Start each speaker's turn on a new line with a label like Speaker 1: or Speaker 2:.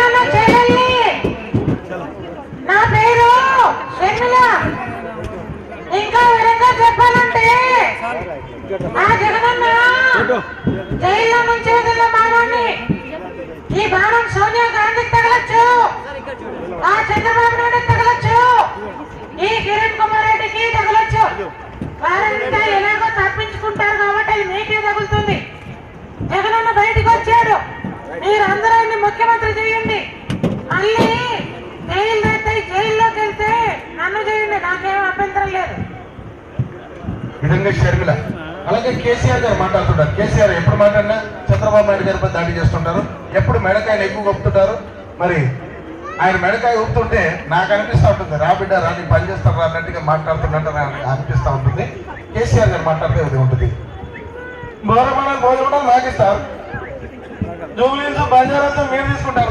Speaker 1: జగనన్న చెల్లెల్ని. నా పేరు షర్మిల. ఇంకా వివరంగా చెప్పాలంటే ఆ జగనన్న జైల్లో నుంచి వదిలిన బాణాన్ని, ఈ బాణం సోనియా గాంధీకి తగలచ్చు, ఆ చంద్రబాబు నాయుడు తగలచ్చు, ఈ కిరణ్ కుమార్ రెడ్డికి తగలచ్చు. వారంతా ఎలాగో తప్పించుకుంటారు కాబట్టి అది మీకే తగులుతుంది. జగనన్న బయటికి వచ్చాడు, మీరు అందరూ ఆయన్ని ముఖ్యమంత్రి చేయండి. మళ్ళీ జైల్లోకి వెళ్తే నన్ను చేయండి, నాకేం అభ్యంతరం లేదు.
Speaker 2: విధంగా షర్మిల. అలాగే కేసీఆర్ గారు మాట్లాడుతుంటారు. కేసీఆర్ ఎప్పుడు మాట్లాడినా చంద్రబాబు నాయుడు గారిపై దాడి చేస్తుంటారు, ఎప్పుడు మెడకాయలు ఎక్కువ ఒప్పుతుంటారు. మరి ఆయన మెడకాయ ఊపుతుంటే నాకు అనిపిస్తూ ఉంటుంది, రా బిడ్డ రా నీ పని చేస్తారు అన్నట్టుగా మాట్లాడుతున్నట్టు నాకు అనిపిస్తూ ఉంటుంది. కేసీఆర్ గారు మాట్లాడితే ఇది ఉంటుంది. భోజనం నాకు ఇస్తారు, జూబ్లీస్ బంజారాతో మీరు తీసుకుంటారు.